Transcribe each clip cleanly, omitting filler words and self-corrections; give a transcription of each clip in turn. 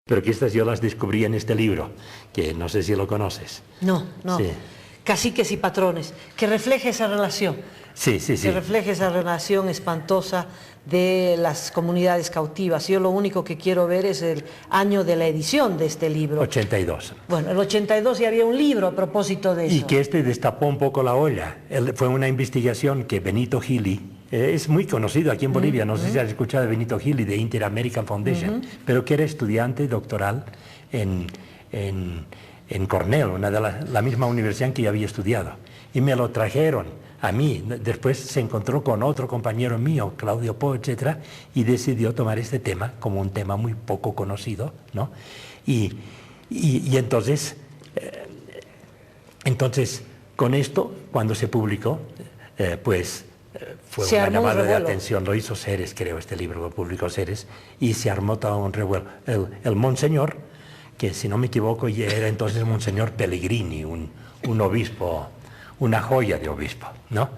Pero que estas yo las descubrí en este libro, que no sé si lo conoces. No. Sí. Caciques y patrones, que refleje esa relación. Sí. Que refleje esa relación espantosa de las comunidades cautivas. Yo lo único que quiero ver es el año de la edición de este libro. 82. Bueno, el 82 ya había un libro a propósito de eso. Y que este destapó un poco la olla. Fue una investigación que Benito Gili, es muy conocido aquí en Bolivia, no sé si has escuchado de Benito Gili, de Inter-American Foundation, pero que era estudiante doctoral en Cornell, una de la misma universidad en que yo había estudiado. Y me lo trajeron a mí. Después se encontró con otro compañero mío, Claudio Po, etc., y decidió tomar este tema como un tema muy poco conocido, ¿no? Y entonces, con esto, cuando se publicó, fue una llamada de atención. Lo hizo Ceres, creo, este libro lo publicó Ceres, y se armó todo un revuelo. El monseñor, que si no me equivoco ya era entonces Monseñor Pellegrini, un obispo, una joya de obispo, ¿no?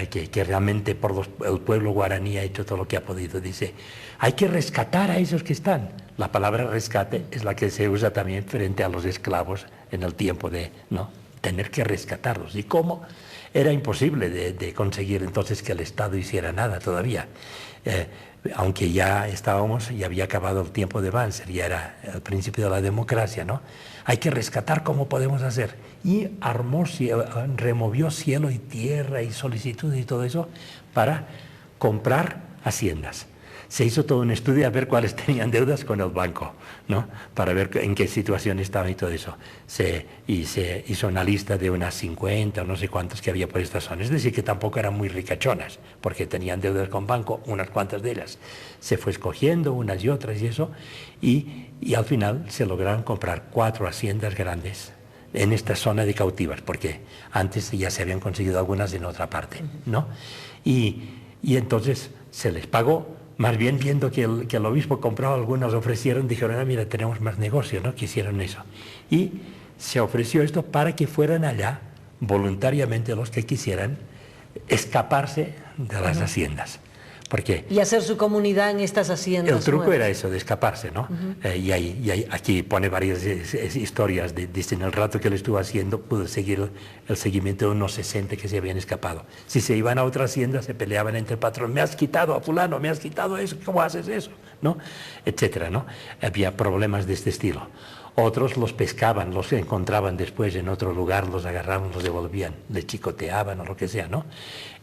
Que realmente por el pueblo guaraní ha hecho todo lo que ha podido. Dice, hay que rescatar a esos que están. La palabra rescate es la que se usa también frente a los esclavos en el tiempo de, ¿no?, tener que rescatarlos. ¿Y cómo? Era imposible de conseguir entonces que el Estado hiciera nada todavía. Aunque ya había acabado el tiempo de Banzer, ya era el principio de la democracia, ¿no? Hay que rescatar cómo podemos hacer. Y removió cielo y tierra y solicitud y todo eso para comprar haciendas. Se hizo todo un estudio a ver cuáles tenían deudas con el banco, ¿no?, para ver en qué situación estaban y todo eso. Y se hizo una lista de unas 50 o no sé cuántos que había por esta zona. Es decir, que tampoco eran muy ricachonas, porque tenían deudas con banco, unas cuantas de ellas. Se fue escogiendo unas y otras y eso, y al final se lograron comprar 4 haciendas grandes en esta zona de cautivas, porque antes ya se habían conseguido algunas en otra parte, ¿no? Y entonces se les pagó. Más bien viendo que el obispo compraba algunos, ofrecieron, dijeron, mira, tenemos más negocio, ¿no? Que hicieron eso. Y se ofreció esto para que fueran allá voluntariamente los que quisieran escaparse de las haciendas. Porque y hacer su comunidad en estas haciendas. El truco era eso, de escaparse, ¿no? Aquí pone varias historias. Dice, en el rato que lo estuvo haciendo, pudo seguir el seguimiento de unos 60 que se habían escapado. Si se iban a otra hacienda, se peleaban entre el patrón. Me has quitado a fulano, me has quitado eso, ¿cómo haces eso? ¿No? Etcétera, ¿no? Había problemas de este estilo. Otros los pescaban, los encontraban después en otro lugar, los agarraban, los devolvían, les chicoteaban o lo que sea, ¿no?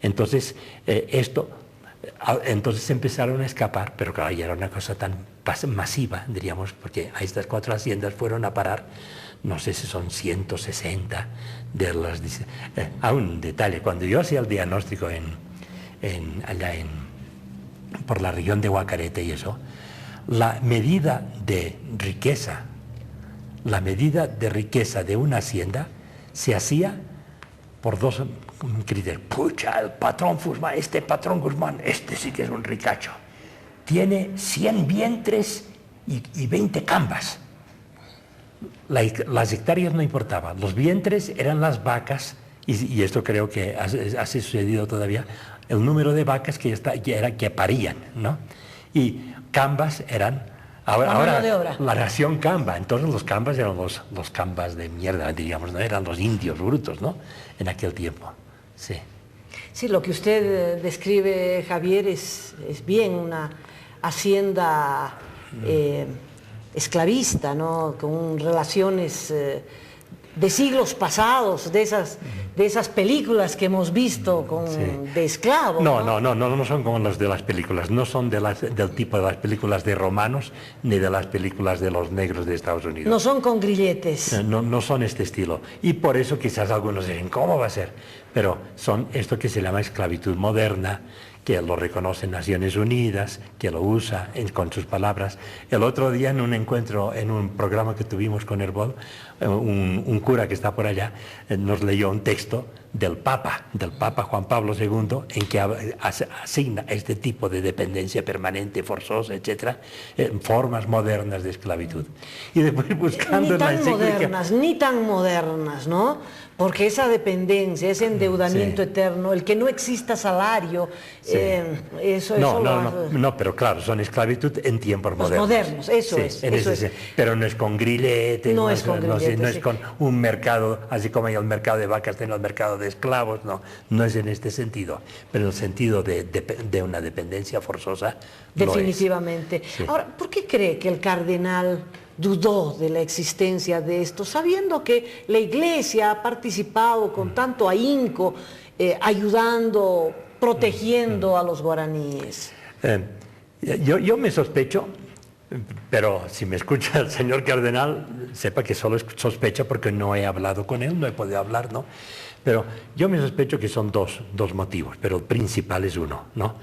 Entonces, entonces empezaron a escapar, pero claro, ya era una cosa tan masiva, diríamos, porque a estas 4 haciendas fueron a parar, no sé si son 160 de las... un detalle, cuando yo hacía el diagnóstico por la región de Huacarete y eso, la medida de riqueza de una hacienda se hacía por 2 criterios. Pucha, el patrón Guzmán, este sí que es un ricacho. Tiene 100 vientres y 20 cambas. Las hectáreas no importaban. Los vientres eran las vacas, y esto creo que ha sucedido todavía, el número de vacas que parían, ¿no? Y cambas eran... Ahora la nación camba, entonces los cambas eran los cambas de mierda, diríamos, ¿no? Eran los indios brutos, ¿no? En aquel tiempo, sí. Sí, lo que usted describe, Javier, es bien una hacienda esclavista, ¿no? Con relaciones de siglos pasados, de esas películas que hemos visto de esclavos. No son como las de las películas, no son del tipo de las películas de romanos ni de las películas de los negros de Estados Unidos. No son con grilletes. No son este estilo. Y por eso quizás algunos dicen, ¿cómo va a ser? Pero son esto que se llama esclavitud moderna, que lo reconocen Naciones Unidas, que lo usa con sus palabras. El otro día en un encuentro, en un programa que tuvimos con Herbol, un cura que está por allá, nos leyó un texto del Papa Juan Pablo II, en que asigna este tipo de dependencia permanente, forzosa, etcétera, formas modernas de esclavitud. Y después buscando en la encíclica... Ni tan modernas, ¿no? Porque esa dependencia, ese endeudamiento eterno, el que no exista salario, No, pero claro, son esclavitud en tiempos modernos. Eso es. Pero no es con grilletes, no es con un mercado, así como hay el mercado de vacas, tiene el mercado de esclavos, no es en este sentido, pero en el sentido de una dependencia forzosa. Definitivamente. Sí. Ahora, ¿por qué cree que el cardenal dudó de la existencia de esto, sabiendo que la Iglesia ha participado con tanto ahínco, ayudando, protegiendo a los guaraníes? Yo me sospecho, pero si me escucha el señor cardenal, sepa que solo sospecha porque no he hablado con él, no he podido hablar, ¿no? Pero yo me sospecho que son dos motivos, pero el principal es uno, ¿no?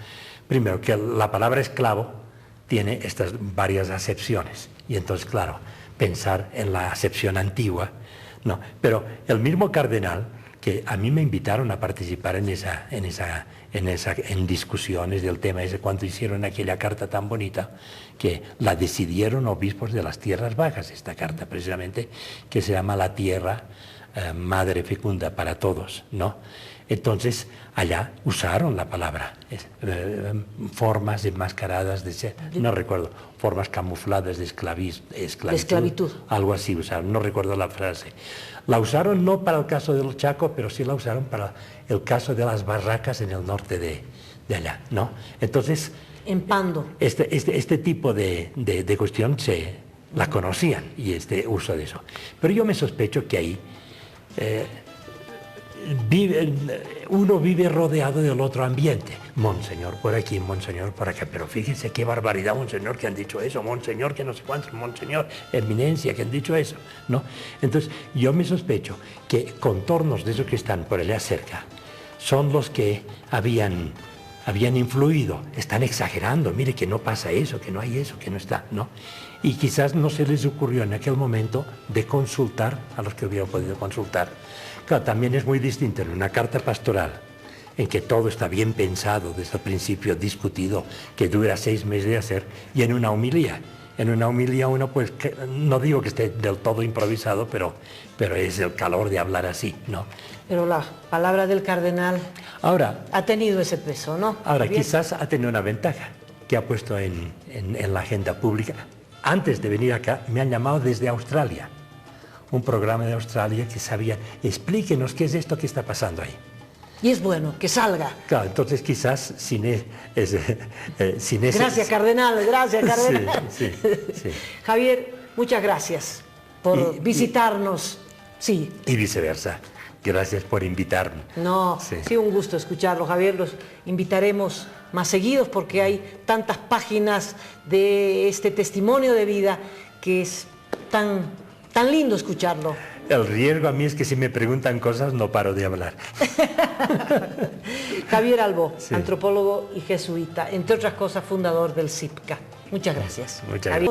Primero, que la palabra esclavo tiene estas varias acepciones. Y entonces, claro, pensar en la acepción antigua, no. Pero el mismo cardenal, que a mí me invitaron a participar en discusiones del tema ese, cuando hicieron aquella carta tan bonita, que la decidieron obispos de las tierras bajas, esta carta precisamente, que se llama La Tierra, Madre Fecunda para Todos, ¿no? Entonces, allá usaron la palabra, formas enmascaradas no recuerdo, formas camufladas de esclavitud, algo así usaron, no recuerdo la frase. La usaron no para el caso del Chaco, pero sí la usaron para el caso de las barracas en el norte de allá, ¿no? Entonces, en Pando. Este tipo de cuestión la conocían, y este uso de eso. Pero yo me sospecho que ahí... uno vive rodeado del otro ambiente. Monseñor por aquí, monseñor por acá, pero fíjense qué barbaridad, monseñor, que han dicho eso, monseñor, que no sé cuántos, monseñor, eminencia, que han dicho eso, ¿no? Entonces, yo me sospecho que contornos de esos que están por allá cerca son los que habían influido, están exagerando, mire que no pasa eso, que no hay eso, que no está, ¿no? Y quizás no se les ocurrió en aquel momento de consultar a los que hubieran podido consultar. Claro, también es muy distinto en una carta pastoral, en que todo está bien pensado desde el principio, discutido, que dura 6 meses de hacer, y en una homilía. En una homilía uno, pues, no digo que esté del todo improvisado, pero es el calor de hablar así, ¿no? Pero la palabra del cardenal ha tenido ese peso, ¿no? Ahora, quizás ha tenido una ventaja que ha puesto en la agenda pública. Antes de venir acá, me han llamado desde Australia, un programa de Australia que sabía, explíquenos qué es esto que está pasando ahí. Y es bueno que salga. Claro, entonces quizás sin ese... Gracias, cardenal, gracias, cardenal. Sí. Javier, muchas gracias por visitarnos. Sí. Y viceversa. Gracias por invitarme. No, sí, un gusto escucharlo, Javier. Los invitaremos más seguidos porque hay tantas páginas de este testimonio de vida que es tan lindo escucharlo. El riesgo a mí es que si me preguntan cosas no paro de hablar. Javier Albó, antropólogo y jesuita, entre otras cosas fundador del CIPCA. Muchas gracias. Muchas gracias.